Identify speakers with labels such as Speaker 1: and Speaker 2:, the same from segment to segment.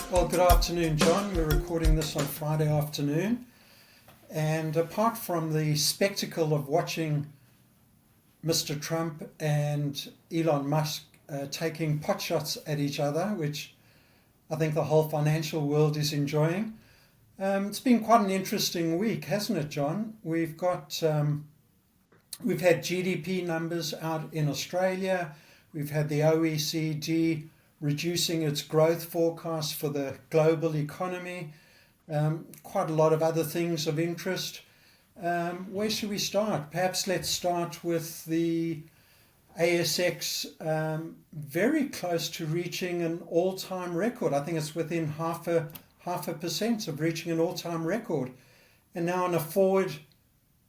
Speaker 1: Well, good afternoon, John. We're recording this on Friday afternoon. And apart from the spectacle of watching Mr. Trump and Elon Musk taking potshots at each other, which I think the whole financial world is enjoying, it's been quite an interesting week, hasn't it, John? We've had GDP numbers out in Australia. We've had the OECD reducing its growth forecast for the global economy. Quite a lot of other things of interest. Where should we start? Perhaps let's start with the ASX, very close to reaching an all-time record. I think it's within half a percent of reaching an all-time record. And now on a forward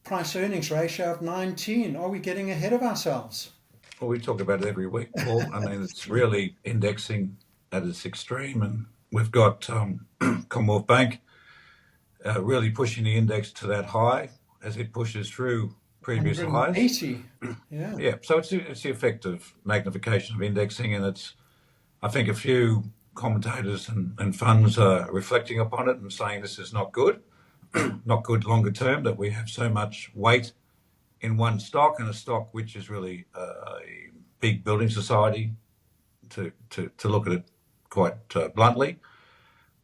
Speaker 1: price earnings ratio of 19. Are we getting ahead of ourselves?
Speaker 2: Well, we talk about it every week, Paul. I mean, it's really indexing at its extreme, and we've got Commonwealth Bank really pushing the index to that high as it pushes through previous highs.
Speaker 1: 180. Yeah.
Speaker 2: Yeah, so it's the effect of magnification of indexing, and it's, I think, a few commentators and funds are reflecting upon it and saying this is not good, not good longer term, that we have so much weight in one stock, and a stock which is really a big building society, to look at it quite bluntly.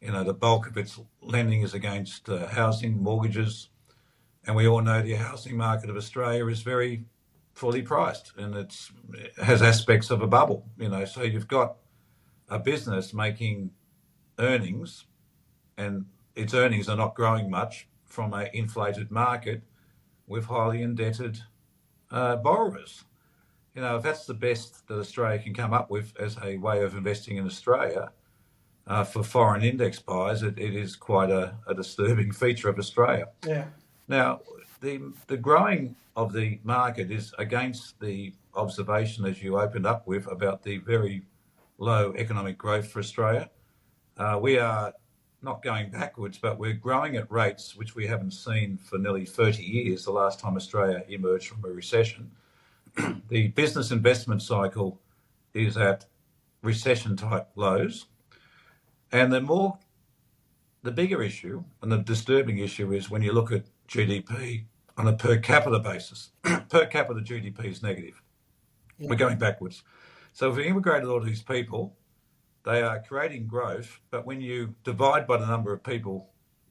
Speaker 2: You know, the bulk of its lending is against housing, mortgages, and we all know the housing market of Australia is very fully priced, and it has aspects of a bubble, you know. So you've got a business making earnings, and its earnings are not growing much from an inflated market with highly indebted borrowers. You know, if that's the best that Australia can come up with as a way of investing in Australia for foreign index buys, it is quite a disturbing feature of Australia.
Speaker 1: Yeah.
Speaker 2: Now, the growing of the market is against the observation, as you opened up with, about the very low economic growth for Australia. We are not going backwards, but we're growing at rates which we haven't seen for nearly 30 years, the last time Australia emerged from a recession. The business investment cycle is at recession-type lows. And the bigger issue and the disturbing issue is when you look at GDP on a per capita basis. Per capita GDP is negative. Yeah. We're going backwards. So if we immigrated all these people, they are creating growth, but when you divide by the number of people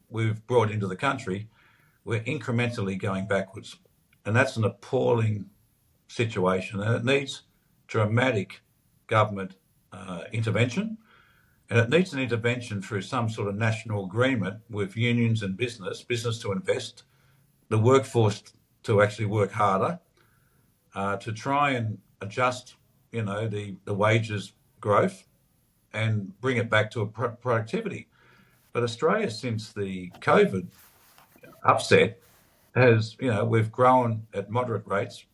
Speaker 2: we've brought into the country, we're incrementally going backwards. And that's an appalling situation, and it needs dramatic government intervention, and it needs an intervention through some sort of national agreement with unions and business to invest, the workforce to actually work harder, to try and adjust, you know, the wages growth, and bring it back to a productivity. But Australia, since the COVID upset, has, you know, we've grown at moderate rates,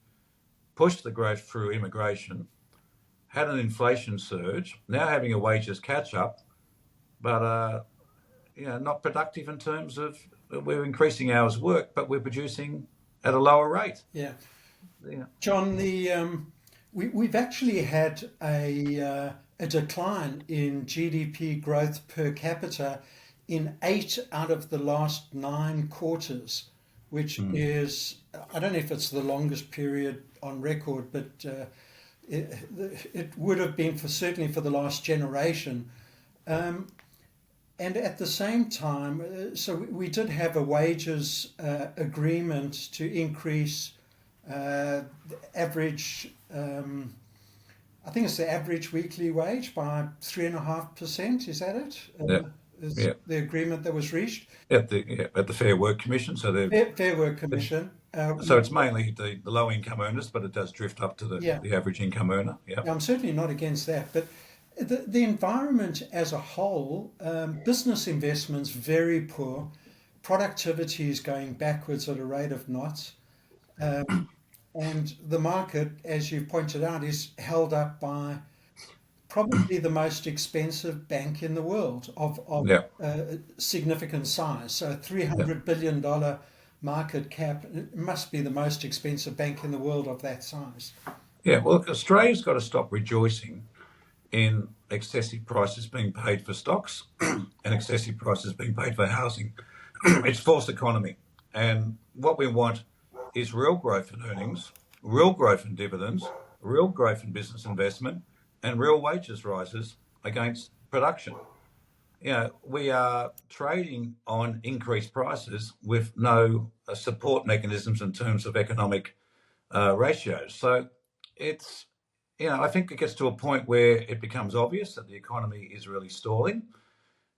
Speaker 2: pushed the growth through immigration, had an inflation surge, now having a wages catch up, but, you know, not productive in terms of we're increasing hours work, but we're producing at a lower rate.
Speaker 1: Yeah. John, we've actually had a decline in GDP growth per capita in 8 out of the last 9 quarters, which is, I don't know if it's the longest period on record, but it would have been certainly for the last generation. And at the same time, so we did have a wages agreement to increase the average, I think it's the average weekly wage by 3.5%. Is that it?
Speaker 2: Yeah.
Speaker 1: The agreement that was reached
Speaker 2: at the Fair Work Commission. So
Speaker 1: Fair Work Commission.
Speaker 2: So it's mainly the low income earners, but it does drift up to the average income earner. Yeah.
Speaker 1: I'm certainly not against that, but the environment as a whole, business investments very poor, productivity is going backwards at a rate of knots. And the market, as you pointed out, is held up by probably the most expensive bank in the world of significant size. So $300 billion market cap, it must be the most expensive bank in the world of that size.
Speaker 2: Yeah, well, Australia's got to stop rejoicing in excessive prices being paid for stocks and excessive prices being paid for housing. It's false economy. And what we want is real growth in earnings, real growth in dividends, real growth in business investment, and real wages rises against production. We are trading on increased prices with no support mechanisms in terms of economic ratios. So it's, I think it gets to a point where it becomes obvious that the economy is really stalling.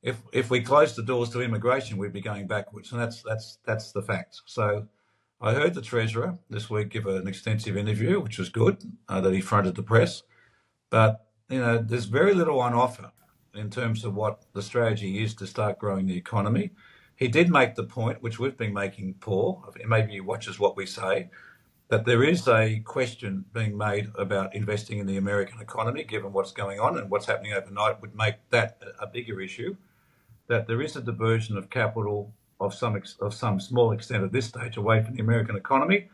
Speaker 2: If we close the doors to immigration, we'd be going backwards, and that's the fact. So I heard the Treasurer this week give an extensive interview, which was good, that he fronted the press. But there's very little on offer in terms of what the strategy is to start growing the economy. He did make the point, which we've been making, Paul, maybe he watches what we say, that there is a question being made about investing in the American economy, given what's going on and what's happening overnight would make that a bigger issue, that there is a diversion of capital of some small extent at this stage away from the American economy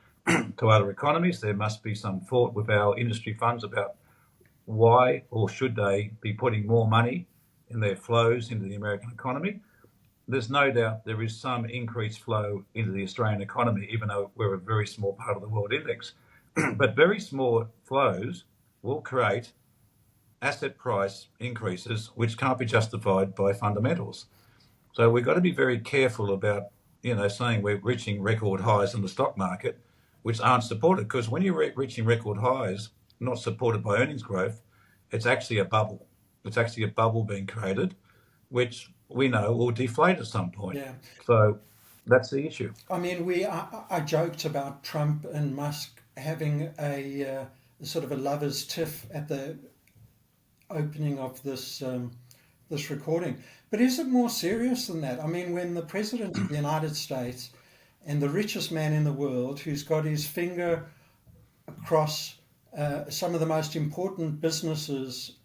Speaker 2: to other economies. There must be some thought with our industry funds about why or should they be putting more money in their flows into the American economy. There's no doubt there is some increased flow into the Australian economy, even though we're a very small part of the world index. But very small flows will create asset price increases which can't be justified by fundamentals. So we've got to be very careful about, saying we're reaching record highs in the stock market, which aren't supported, because when you're reaching record highs, not supported by earnings growth, it's actually a bubble. It's actually a bubble being created, which we know will deflate at some point.
Speaker 1: Yeah.
Speaker 2: So that's the issue.
Speaker 1: I mean, I joked about Trump and Musk having a sort of a lover's tiff at the opening of this recording. But is it more serious than that? I mean, when the President of the United States and the richest man in the world, who's got his finger across some of the most important businesses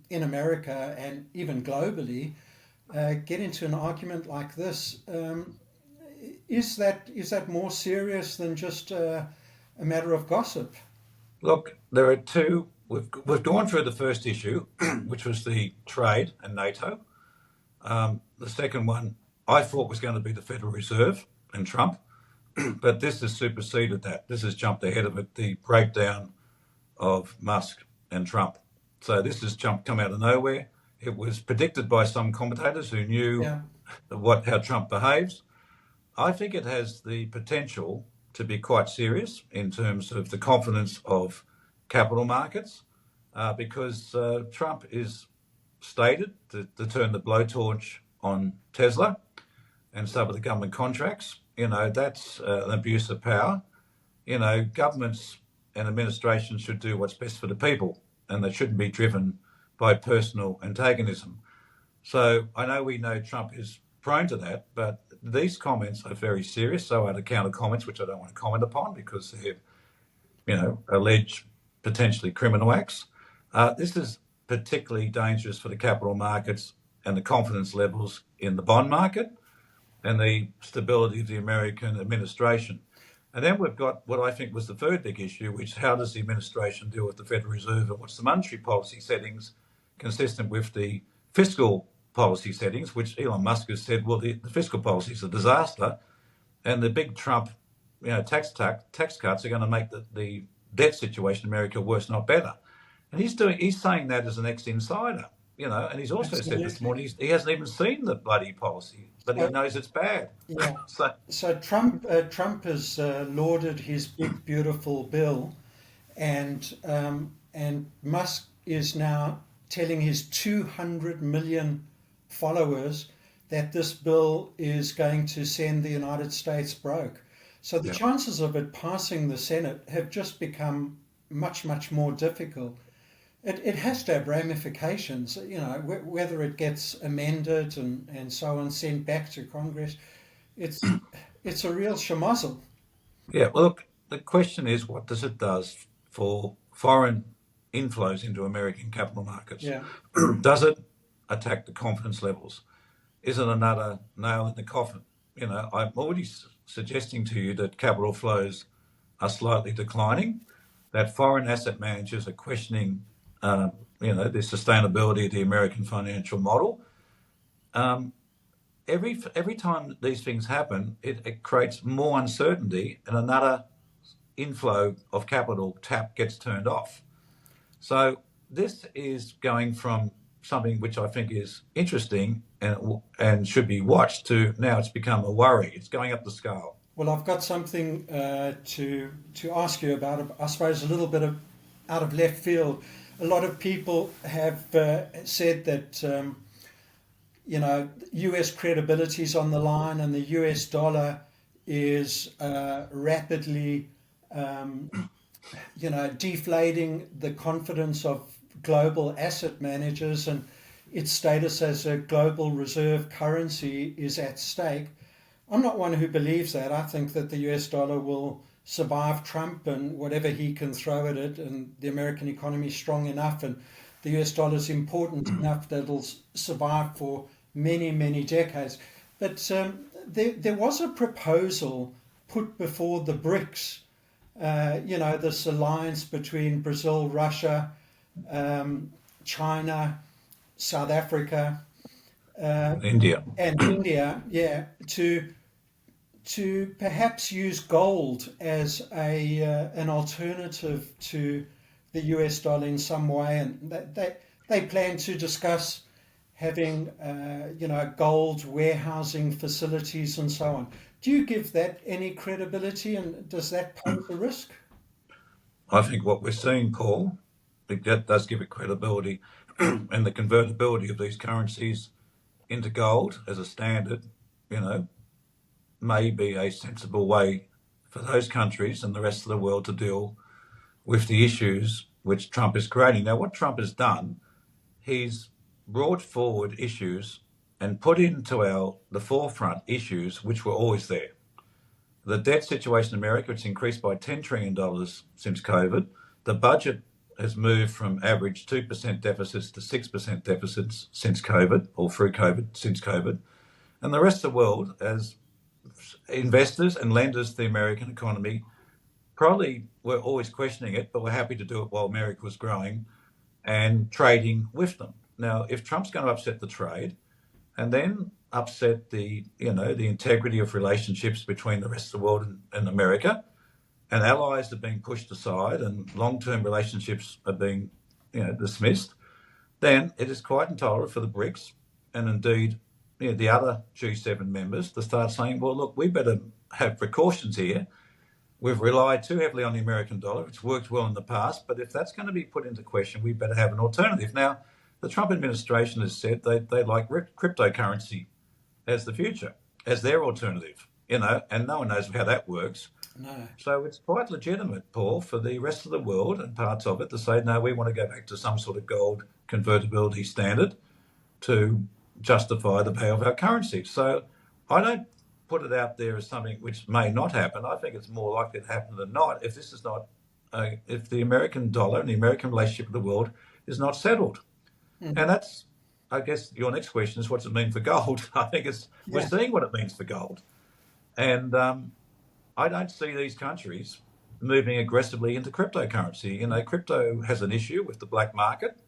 Speaker 1: in America and even globally, get into an argument like this, is that more serious than just a matter of gossip?
Speaker 2: Look, there are two. We've gone through the first issue, which was the trade and NATO. The second one I thought was going to be the Federal Reserve and Trump, but this has superseded that. This has jumped ahead of it, the breakdown of Musk and Trump. So this has come out of nowhere. It was predicted by some commentators who knew how Trump behaves. I think it has the potential to be quite serious in terms of the confidence of capital markets, because Trump is stated to turn the blowtorch on Tesla and some of the government contracts. That's an abuse of power. Governments and administrations should do what's best for the people, and they shouldn't be driven by personal antagonism. So we know Trump is prone to that, but these comments are very serious. So are the counter comments, which I don't want to comment upon because they're, alleged potentially criminal acts. This is particularly dangerous for the capital markets and the confidence levels in the bond market and the stability of the American administration. And then we've got what I think was the third big issue, which how does the administration deal with the Federal Reserve and what's the monetary policy settings consistent with the fiscal policy settings, which Elon Musk has said, well, the fiscal policy is a disaster, and the big Trump, tax cuts are going to make the debt situation in America worse, not better. And he's saying that as an ex-insider, and he's also said this morning he hasn't even seen the bloody policy, but he knows it's bad.
Speaker 1: Yeah. So Trump has lauded his big beautiful bill, and Musk is now telling his 200 million followers that this bill is going to send the United States broke. So the chances of it passing the Senate have just become much, much more difficult. It has to have ramifications, whether it gets amended and so on, sent back to Congress. It's a real schmozzle.
Speaker 2: Yeah, well, look, the question is, what does it do for foreign inflows into American capital markets?
Speaker 1: Yeah.
Speaker 2: Does it attack the confidence levels? Is it another nail in the coffin? I'm already suggesting to you that capital flows are slightly declining, that foreign asset managers are questioning the sustainability of the American financial model. Every time these things happen, it creates more uncertainty, and another inflow of capital tap gets turned off. So this is going from something which I think is interesting and should be watched to now it's become a worry. It's going up the scale.
Speaker 1: Well, I've got something to ask you about. I suppose a little bit out of left field. A lot of people have said that US credibility is on the line, and the US dollar is rapidly deflating the confidence of global asset managers, and its status as a global reserve currency is at stake. I'm not one who believes that. I think that the US dollar will survive Trump and whatever he can throw at it, and the American economy is strong enough, and the US dollar is important enough that it'll survive for many, many decades. But there was a proposal put before the BRICS, this alliance between Brazil, Russia, China, South Africa,
Speaker 2: India,
Speaker 1: to perhaps use gold as an alternative to the US dollar in some way, and they plan to discuss having gold warehousing facilities and so on. Do you give that any credibility, and does that pose a risk?
Speaker 2: I think what we're seeing, Paul, that does give it credibility, and the convertibility of these currencies into gold as a standard, may be a sensible way for those countries and the rest of the world to deal with the issues which Trump is creating. Now, what Trump has done, he's brought forward issues and put into the forefront issues which were always there. The debt situation in America, it's increased by $10 trillion since COVID. The budget has moved from average 2% deficits to 6% deficits since COVID, or through COVID, since COVID. And the rest of the world, as investors and lenders to the American economy, probably were always questioning it, but were happy to do it while America was growing and trading with them. Now, if Trump's going to upset the trade and then upset the integrity of relationships between the rest of the world and America, and allies are being pushed aside and long-term relationships are being dismissed, then it is quite entitled for the BRICS and indeed the other G7 members to start saying, well, look, we better have precautions here. We've relied too heavily on the American dollar. It's worked well in the past, but if that's going to be put into question, we better have an alternative. Now, the Trump administration has said they like cryptocurrency as the future, as their alternative, and no one knows how that works.
Speaker 1: No.
Speaker 2: So it's quite legitimate, Paul, for the rest of the world and parts of it to say, no, we want to go back to some sort of gold convertibility standard to justify the value of our currency. So I don't put it out there as something which may not happen. I think it's more likely to happen than not if this is not, if the American dollar and the American relationship with the world is not settled. Mm-hmm. And that's, I guess, your next question is, what's it mean for gold? I think we're seeing what it means for gold. And I don't see these countries moving aggressively into cryptocurrency. Crypto has an issue with the black market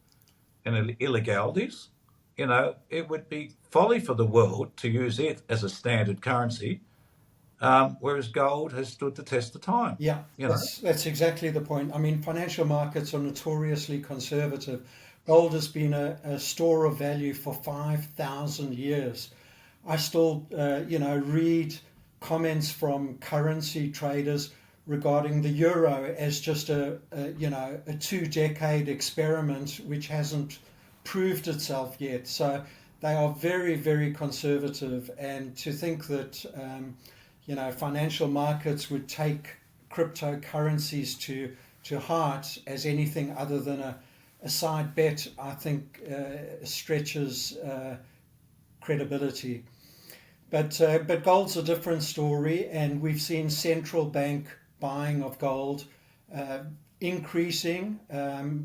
Speaker 2: and illegalities. It would be folly for the world to use it as a standard currency, whereas gold has stood the test of time.
Speaker 1: Yeah, that's exactly the point. I mean, financial markets are notoriously conservative. Gold has been a store of value for 5,000 years. I still, read comments from currency traders regarding the euro as just a 2-decade experiment which hasn't proved itself yet. So they are very, very conservative, and to think that financial markets would take cryptocurrencies to heart as anything other than a side bet, I think stretches credibility. But gold's a different story, and we've seen central bank buying of gold increasing.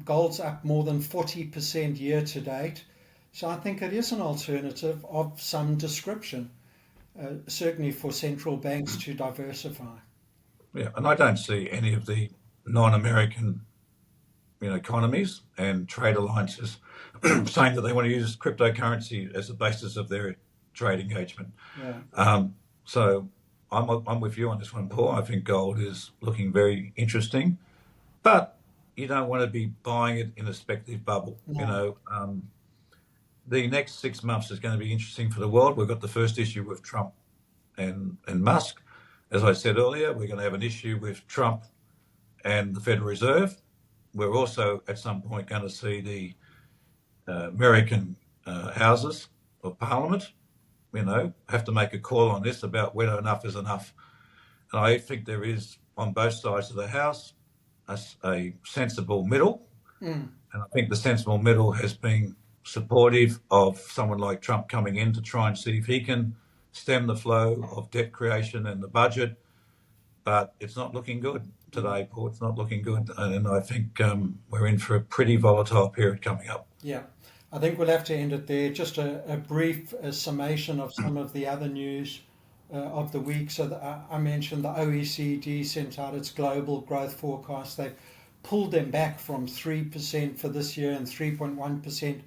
Speaker 1: Gold's up more than 40% year to date. So I think it is an alternative of some description, certainly for central banks to diversify.
Speaker 2: Yeah, and I don't see any of the non-American economies and trade alliances saying that they want to use cryptocurrency as the basis of their trade engagement.
Speaker 1: Yeah.
Speaker 2: So I'm with you on this one, Paul. I think gold is looking very interesting, but you don't want to be buying it in a speculative bubble.
Speaker 1: No.
Speaker 2: The next 6 months is going to be interesting for the world. We've got the first issue with Trump and Musk. As I said earlier, we're going to have an issue with Trump and the Federal Reserve. We're also at some point going to see the American houses of Parliament, have to make a call on this about whether enough is enough. And I think there is, on both sides of the House, a sensible middle. And I think the sensible middle has been supportive of someone like Trump coming in to try and see if he can stem the flow of debt creation in the budget. But it's not looking good today, Paul. It's not looking good. And I think we're in for a pretty volatile period coming up.
Speaker 1: Yeah. I think we'll have to end it there. Just a brief summation of some of the other news of the week. So I mentioned the OECD sent out its global growth forecast. They've pulled them back from 3% for this year and 3.1%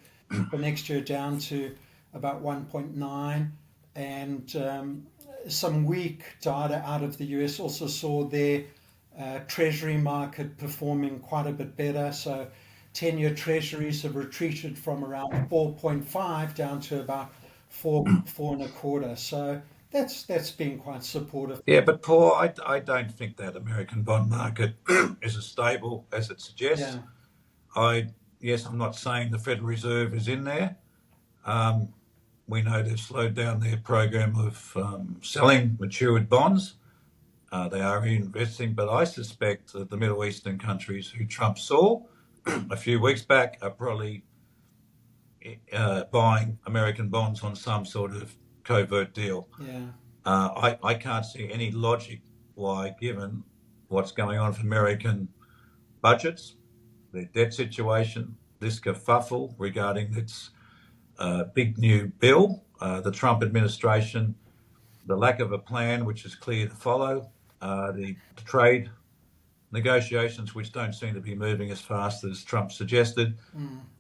Speaker 1: for next year down to about 1.9%. And some weak data out of the US also saw their treasury market performing quite a bit better. So 10-year treasuries have retreated from around 4.5 down to about 4.25. So that's been quite supportive.
Speaker 2: Yeah, but Paul, I don't think that American bond market is as stable as it suggests.
Speaker 1: Yeah.
Speaker 2: Yes, I'm not saying the Federal Reserve is in there. We know they've slowed down their program of selling matured bonds. They are reinvesting, but I suspect that the Middle Eastern countries who Trump saw a few weeks back are probably buying American bonds on some sort of covert deal.
Speaker 1: Yeah.
Speaker 2: I can't see any logic why, given what's going on for American budgets, their debt situation, this kerfuffle regarding its big new bill, the Trump administration, the lack of a plan which is clear to follow, the trade negotiations which don't seem to be moving as fast as Trump suggested.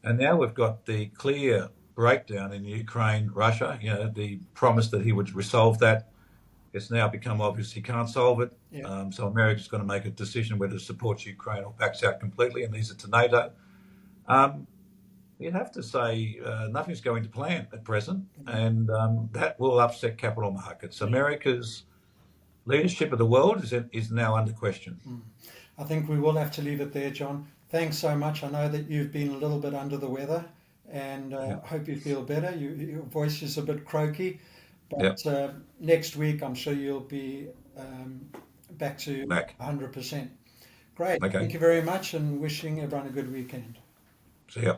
Speaker 2: And now we've got the clear breakdown in Ukraine, Russia, the promise that he would resolve that. It's now become obvious he can't solve it.
Speaker 1: Yeah.
Speaker 2: So America's going to make a decision whether to support Ukraine or backs out completely and leaves it to NATO. You'd have to say nothing's going to plan at present, and that will upset capital markets. America's leadership of the world is now under question.
Speaker 1: I think we will have to leave it there, John. Thanks so much. I know that you've been a little bit under the weather, and hope you feel better. Your voice is a bit croaky, but next week I'm sure you'll be back to 100%. Great.
Speaker 2: Okay.
Speaker 1: Thank you very much, and wishing everyone a good weekend.
Speaker 2: See ya.